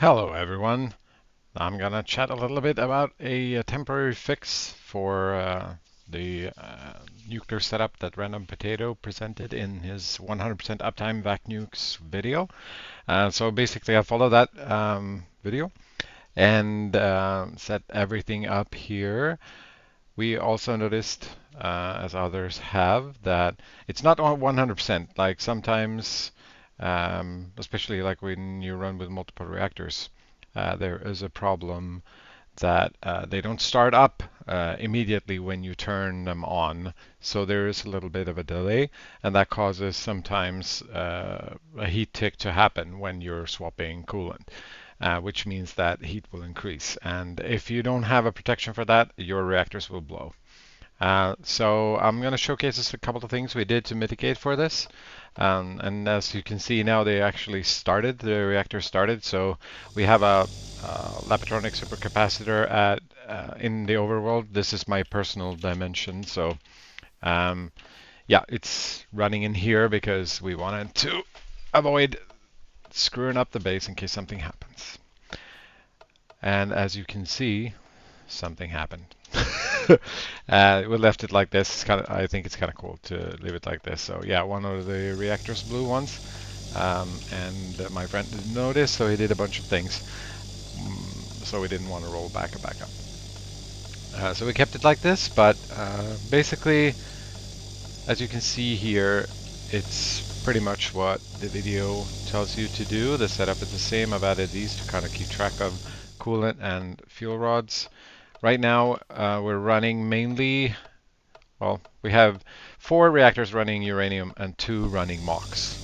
Hello everyone. I'm gonna chat a little bit about a temporary fix for the nuclear setup that Random Potato presented in his 100% uptime VacNukes video. So basically I followed that video and set everything up here. We also noticed, as others have, that it's not on 100%. Like sometimes, especially like when you run with multiple reactors, there is a problem that they don't start up immediately when you turn them on. So there is a little bit of a delay, and that causes sometimes a heat tick to happen when you're swapping coolant. Which means that heat will increase. And if you don't have a protection for that, your reactors will blow. So I'm going to showcase us a couple of things we did to mitigate for this. And as you can see now, they actually started, the reactor started. So we have a Lapatronic supercapacitor in the overworld. This is my personal dimension. So um, yeah, it's running in here because we wanted to avoid screwing up the base in case something happens. And as you can see, something happened. We left it like this. It's I think it's kind of cool to leave it like this. So yeah, one of the reactors blew once, and my friend didn't notice, so he did a bunch of things. So we didn't want to roll back a backup. So we kept it like this, but basically, as you can see here, it's pretty much what the video tells you to do. The setup is the same. I've added these to kind of keep track of coolant and fuel rods. Right now, we're running mainly, well, we have 4 reactors running uranium and 2 running MOX.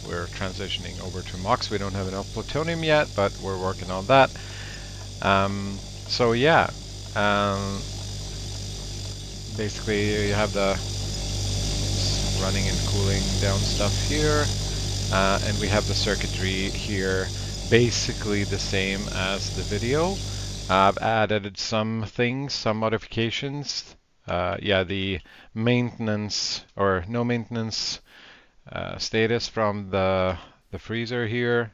We're transitioning over to MOX. We don't have enough plutonium yet, but we're working on that. So yeah, um, basically you have the running and cooling down stuff here, and we have the circuitry here, basically the same as the video. I've added some things, some modifications. Yeah, the maintenance or no maintenance status from the freezer here.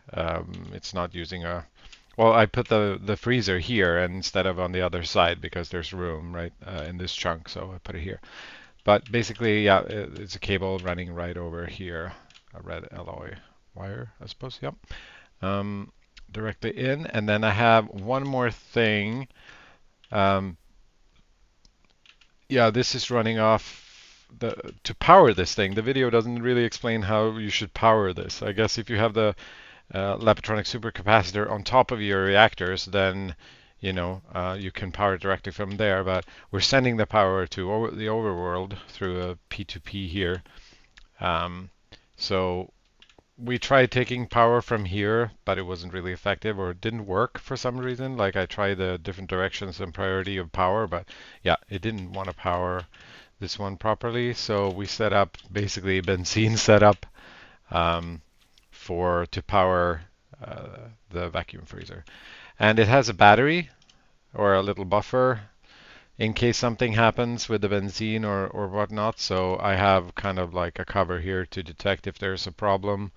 It's not using a. Well, I put the freezer here instead of on the other side because there's room right in this chunk, so I put it here. But basically, yeah, it's a cable running right over here, a red alloy wire, I suppose. Yep. Um, Directly in, and then I have one more thing. Um, yeah, this is running off to power this thing. The video doesn't really explain how you should power this. I guess if you have the Lapatronic supercapacitor on top of your reactors, then you can power it directly from there. But we're sending the power to the overworld through a P2P here. Um, so we tried taking power from here, but it wasn't really effective or it didn't work for some reason. Like I tried the different directions and priority of power, but yeah, it didn't want to power this one properly. So we set up basically benzene setup to power the vacuum freezer. And it has a battery or a little buffer in case something happens with the benzene or whatnot. So I have kind of like a cover here to detect if there's a problem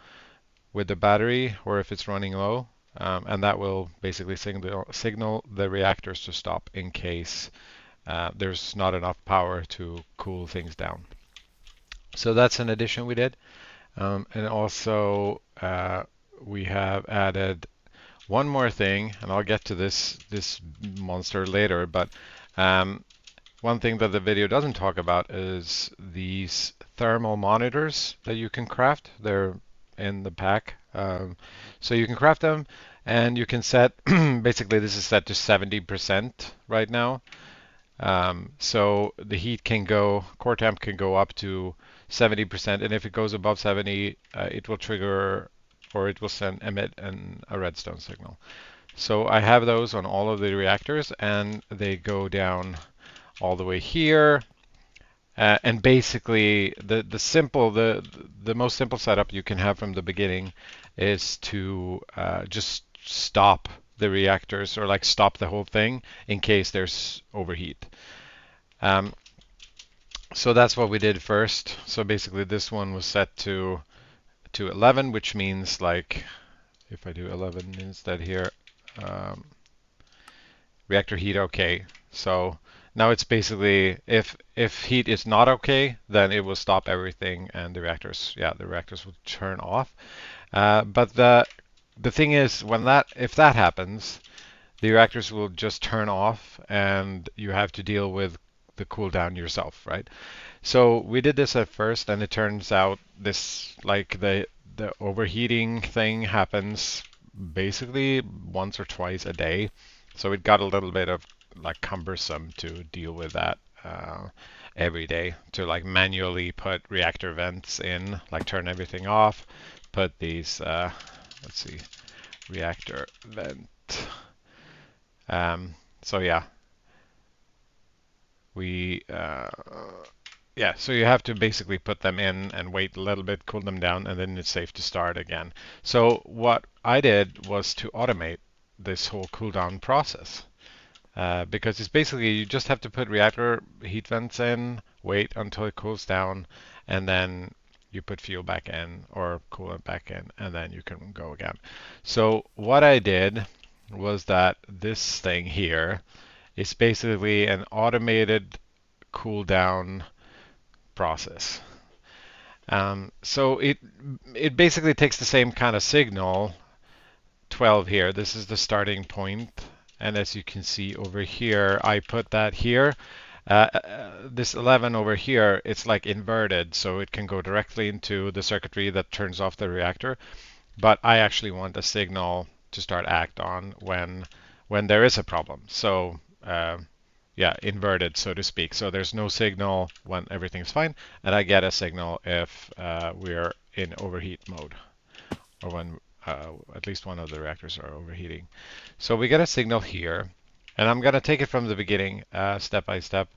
with the battery or if it's running low. And that will basically signal the reactors to stop in case there's not enough power to cool things down. So that's an addition we did. And also we have added one more thing, and I'll get to this monster later, but one thing that the video doesn't talk about is these thermal monitors that you can craft. They're in the pack. So you can craft them and you can set, basically this is set to 70% right now. So the heat can go, core temp can go up to 70%, and if it goes above 70, it will trigger or it will emit a redstone signal. So I have those on all of the reactors, and they go down all the way here. And basically, the most simple setup you can have from the beginning is to just stop the reactors or like stop the whole thing in case there's overheat. Um, so that's what we did first. So basically, this one was set to 11, which means like if I do 11 instead here, um, reactor heat okay. So now it's basically if heat is not okay, then it will stop everything and the reactors will turn off. But the thing is, if that happens, the reactors will just turn off, and you have to deal with the cooldown yourself, right? So we did this at first, and it turns out this like the overheating thing happens basically once or twice a day. So it got a little bit of like cumbersome to deal with that every day, to like manually put reactor vents in, like turn everything off, put these let's see, reactor vent. So yeah, we yeah, so you have to basically put them in and wait a little bit, cool them down, and then it's safe to start again. So what I did was to automate this whole cooldown process. Because it's basically you just have to put reactor heat vents in, wait until it cools down, and then you put fuel back in or coolant back in, and then you can go again. So what I did was that this thing here is basically an automated cool down process. So it basically takes the same kind of signal, 12 here. This is the starting point, and as you can see over here, I put that here. This 11 over here, it's like inverted, so it can go directly into the circuitry that turns off the reactor. But I actually want a signal to start act on when there is a problem. So yeah, inverted, so to speak. So there's no signal when everything's fine, and I get a signal if we're in overheat mode, or when at least one of the reactors are overheating. So we get a signal here, and I'm going to take it from the beginning, step by step.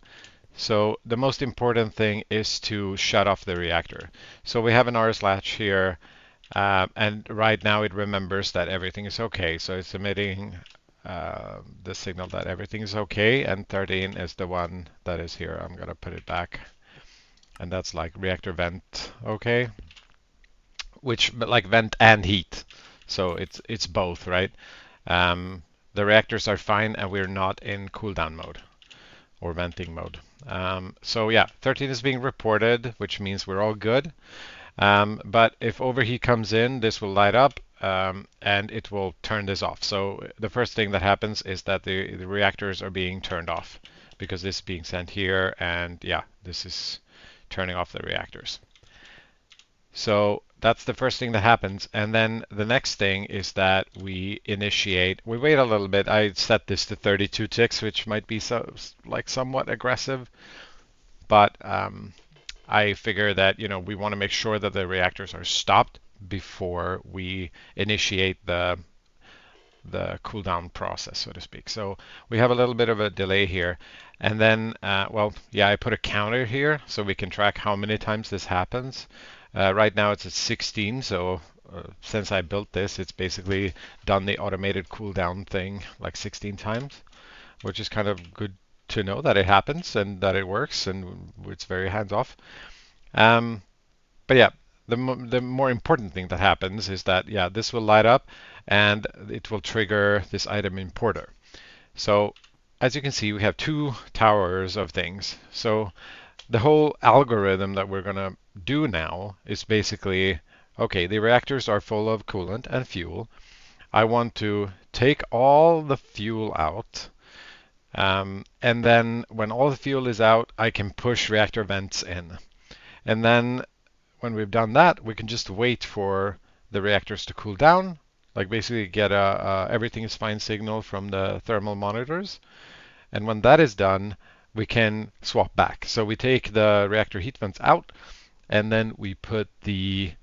So the most important thing is to shut off the reactor. So we have an RS latch here, and right now it remembers that everything is okay. So it's emitting the signal that everything is okay, and 13 is the one that is here. I'm going to put it back, and that's like reactor vent okay, which like vent and heat. So it's both, right? The reactors are fine, and we're not in cooldown mode or venting mode. So yeah, 13 is being reported, which means we're all good. But if overheat comes in, this will light up, and it will turn this off. So the first thing that happens is that the reactors are being turned off because this is being sent here, and yeah, this is turning off the reactors. So that's the first thing that happens. And then the next thing is that we wait a little bit. I set this to 32 ticks, which might be somewhat aggressive, but I figure that we want to make sure that the reactors are stopped before we initiate the cool down process, so to speak. So we have a little bit of a delay here. And then, well, yeah, I put a counter here so we can track how many times this happens. Right now it's at 16, so since I built this, it's basically done the automated cooldown thing like 16 times, which is kind of good to know that it happens and that it works, and it's very hands-off. But yeah, the more important thing that happens is that, yeah, this will light up and it will trigger this item importer. So as you can see, we have two towers of things. So the whole algorithm that we're going to do now is basically, okay, the reactors are full of coolant and fuel. I want to take all the fuel out. And then when all the fuel is out, I can push reactor vents in. And then when we've done that, we can just wait for the reactors to cool down, like basically get a everything is fine signal from the thermal monitors. And when that is done, we can swap back. So we take the reactor heat vents out, and then we put the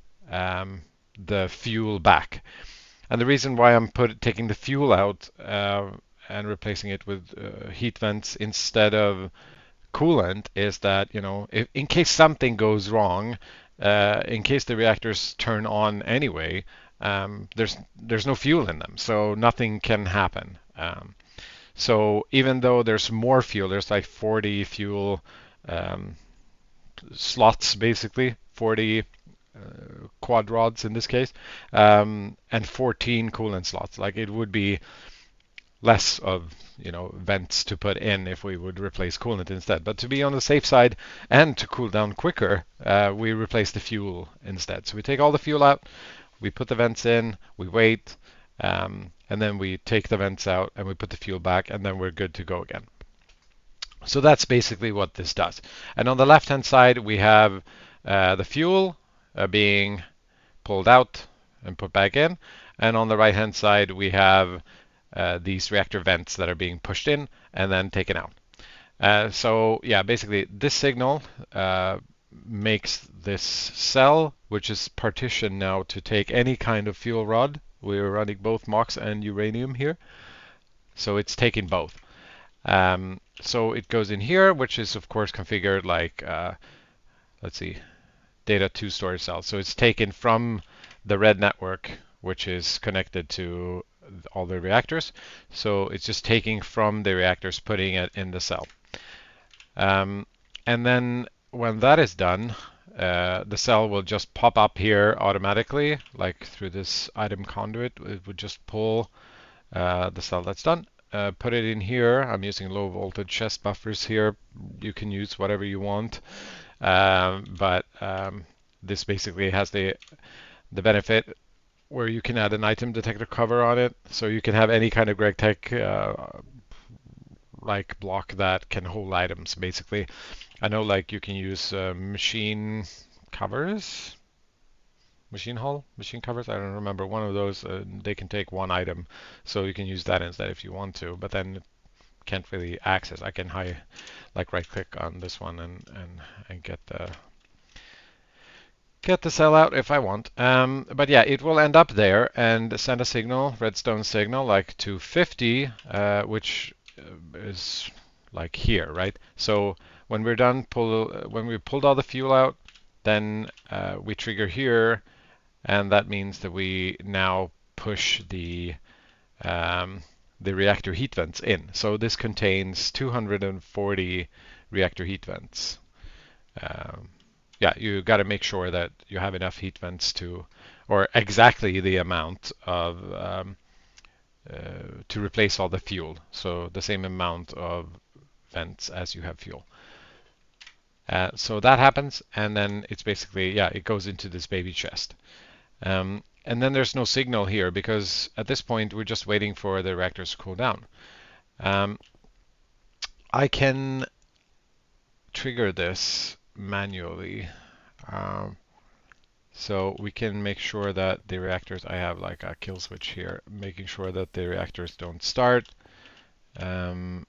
fuel back. And the reason why I'm taking the fuel out and replacing it with heat vents instead of coolant is that, if, in case something goes wrong, in case the reactors turn on anyway, there's no fuel in them, so nothing can happen. So even though there's more fuel, there's like 40 fuel slots, basically 40 quad rods in this case, and 14 coolant slots. Like it would be less of vents to put in if we would replace coolant instead. But to be on the safe side and to cool down quicker, we replace the fuel instead. So we take all the fuel out, we put the vents in, we wait, and then we take the vents out and we put the fuel back, and then we're good to go again. So that's basically what this does. And on the left-hand side, we have the fuel being pulled out and put back in. And on the right-hand side, we have these reactor vents that are being pushed in and then taken out. So yeah, basically this signal makes this cell, which is partitioned now to take any kind of fuel rod. We're running both MOX and uranium here. So it's taking both. So it goes in here, which is of course configured like, let's see, data to storage cells. So it's taken from the red network, which is connected to all the reactors. So it's just taking from the reactors, putting it in the cell. And then when that is done, the cell will just pop up here automatically, like through this item conduit. It would just pull the cell that's done, put it in here. I'm using low voltage chest buffers here. You can use whatever you want, but this basically has the benefit where you can add an item detector cover on it, so you can have any kind of GregTech like block that can hold items. Basically, I know like you can use machine covers, machine covers. I don't remember one of those. They can take one item, so you can use that instead if you want to. But then can't really access. I can right click on this one and get the cell out if I want. But yeah, it will end up there and send a signal, redstone signal, like to 50, which is like here, right? So when we're done, when we pulled all the fuel out, then we trigger here, and that means that we now push the reactor heat vents in. So this contains 240 reactor heat vents. Yeah, you got to make sure that you have enough heat vents or exactly the amount of to replace all the fuel. So the same amount of vents as you have fuel. So that happens, and then it's basically, yeah, it goes into this baby chest. And then there's no signal here because at this point we're just waiting for the reactors to cool down. I can trigger this manually. So we can make sure that the reactors, I have like a kill switch here, making sure that the reactors don't start. Yeah,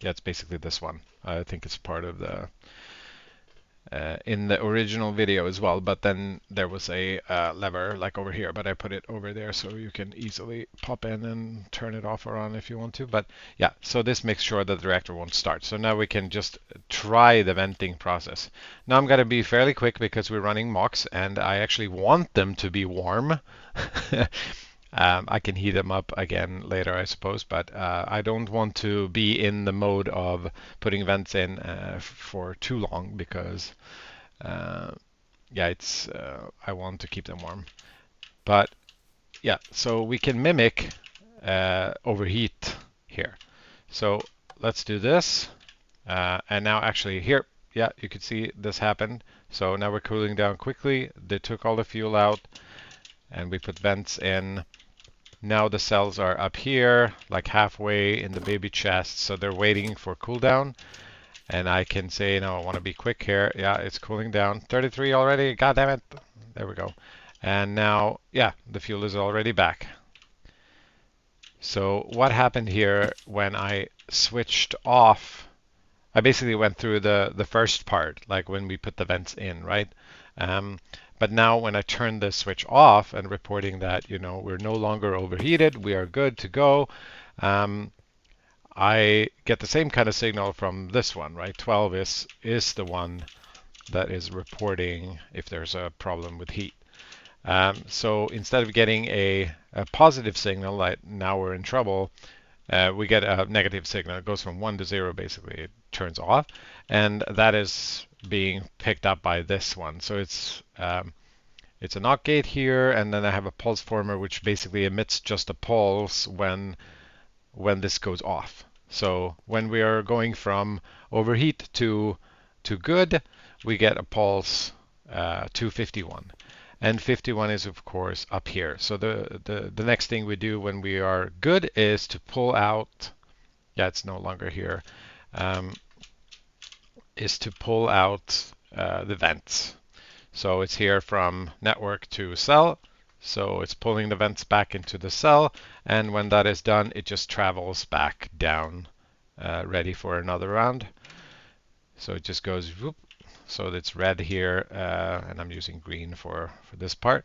it's basically this one. I think it's part of the in the original video as well, but then there was a lever like over here, but I put it over there so you can easily pop in and turn it off or on if you want to. But yeah, so this makes sure that the reactor won't start. So now we can just try the venting process. Now I'm going to be fairly quick because we're running MOX and I actually want them to be warm. I can heat them up again later, I suppose, but I don't want to be in the mode of putting vents in for too long because, yeah, it's I want to keep them warm. But yeah, so we can mimic overheat here. So let's do this, and now actually here, yeah, you can see this happened. So now we're cooling down quickly. They took all the fuel out, and we put vents in. Now the cells are up here, like halfway in the baby chest, so they're waiting for cooldown. And I can say, no, I want to be quick here. Yeah, it's cooling down. 33 already. God damn it. There we go. And now, yeah, the fuel is already back. So what happened here when I switched off? I basically went through the first part, like when we put the vents in, right? But now when I turn the switch off and reporting that, we're no longer overheated, we are good to go, I get the same kind of signal from this one, right? 12 is the one that is reporting if there's a problem with heat. So instead of getting a positive signal like now we're in trouble, we get a negative signal. It goes from 1 to 0, basically. It turns off. And that is being picked up by this one. So it's a NOT gate here, and then I have a pulse former, which basically emits just a pulse when this goes off. So when we are going from overheat to good, we get a pulse to 51. And 51 is of course up here. So the next thing we do when we are good is to pull out, yeah, it's no longer here, um, is to pull out the vents. So it's here from network to cell. So it's pulling the vents back into the cell, and when that is done, it just travels back down, ready for another round. So it just goes whoop. So it's red here, and I'm using green for this part.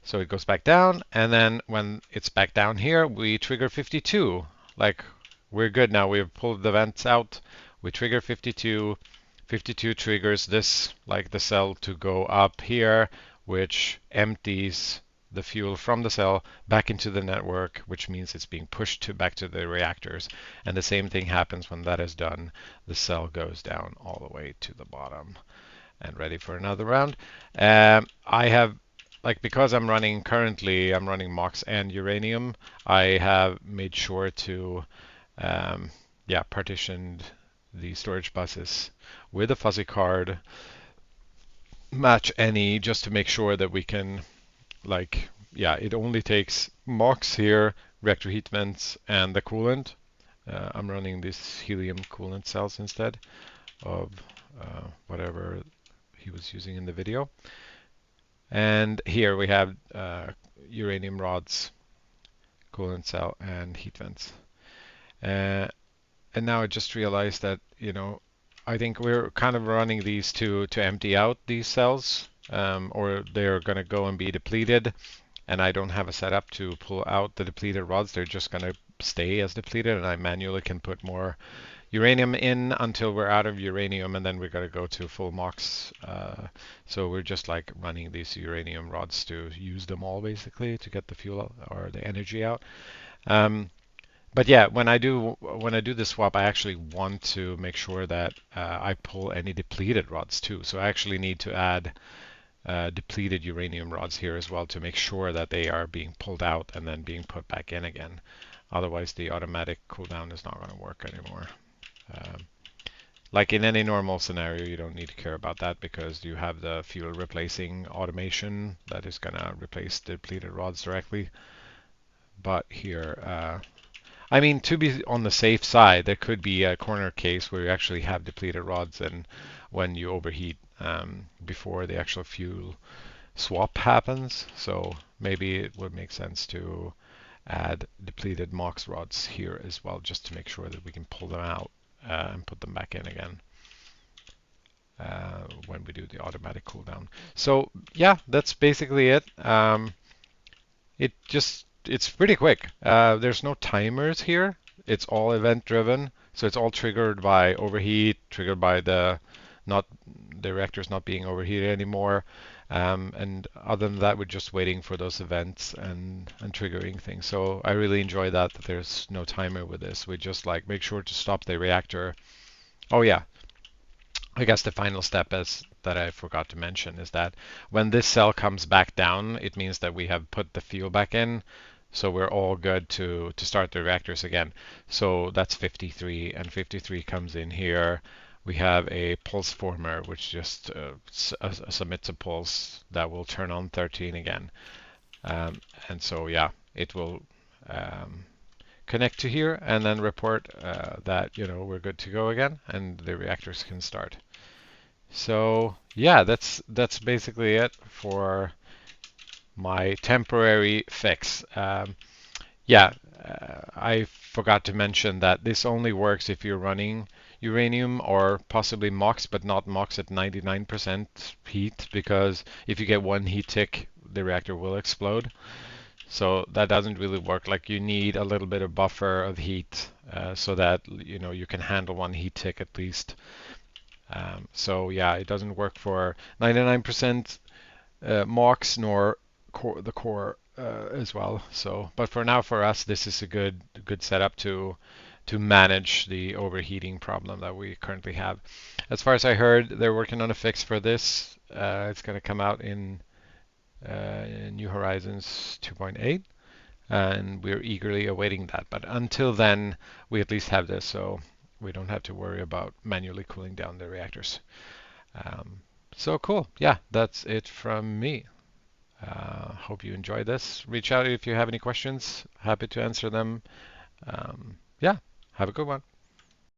So it goes back down, and then when it's back down here, we trigger 52. Like, we're good now. We've pulled the vents out. We trigger 52. 52 triggers this, like the cell, to go up here, which empties the fuel from the cell back into the network, which means it's being pushed back to the reactors. And the same thing happens when that is done. The cell goes down all the way to the bottom and ready for another round. I have, like, because I'm running MOX and uranium, I have made sure to partitioned the storage buses with a fuzzy card, match any, just to make sure that we can, like, it only takes MOX here, reactor heat vents, and the coolant. I'm running these helium coolant cells instead of whatever he was using in the video. And here we have uranium rods, coolant cell, and heat vents. And now I just realized that, I think we're kind of running these to empty out these cells, or they're going to go and be depleted. And I don't have a setup to pull out the depleted rods. They're just going to stay as depleted, and I manually can put more uranium in until we're out of uranium, and then we're going to go to full MOX. So we're just like running these uranium rods to use them all, basically, to get the fuel or the energy out. But yeah, when I do the swap, I actually want to make sure that I pull any depleted rods too. So I actually need to add depleted uranium rods here as well to make sure that they are being pulled out and then being put back in again. Otherwise, the automatic cooldown is not going to work anymore. Like in any normal scenario, you don't need to care about that because you have the fuel replacing automation that is going to replace the depleted rods directly. But here, I mean, to be on the safe side, there could be a corner case where you actually have depleted rods, and when you overheat before the actual fuel swap happens. So maybe it would make sense to add depleted MOX rods here as well, just to make sure that we can pull them out and put them back in again when we do the automatic cooldown. So yeah, that's basically it. It's pretty quick. There's no timers here. It's all event driven. So it's all triggered by overheat, triggered by the reactors not being overheated anymore. And other than that, we're just waiting for those events and triggering things. So I really enjoy that there's no timer with this. We just like make sure to stop the reactor. Oh yeah, I guess the final step is that I forgot to mention is that when this cell comes back down, it means that we have put the fuel back in. So we're all good to start the reactors again. So that's 53, and 53 comes in here. We have a pulse former, which just submits a pulse that will turn on 13 again. And so, yeah, it will connect to here and then report that, we're good to go again, and the reactors can start. So, yeah, that's basically it for my temporary fix. I forgot to mention that this only works if you're running uranium or possibly MOX, but not MOX at 99% heat, because if you get one heat tick, the reactor will explode. So that doesn't really work. Like, you need a little bit of buffer of heat so that you can handle one heat tick at least. So yeah, it doesn't work for 99% MOX nor the core as well. So, but for now, for us, this is a good setup to manage the overheating problem that we currently have. As far as I heard, they're working on a fix for this. It's going to come out in New Horizons 2.8, and we're eagerly awaiting that. But until then, we at least have this, so we don't have to worry about manually cooling down the reactors. Um, so cool. Yeah, that's it from me. Hope you enjoyed this. Reach out if you have any questions. Happy to answer them. Yeah, have a good one.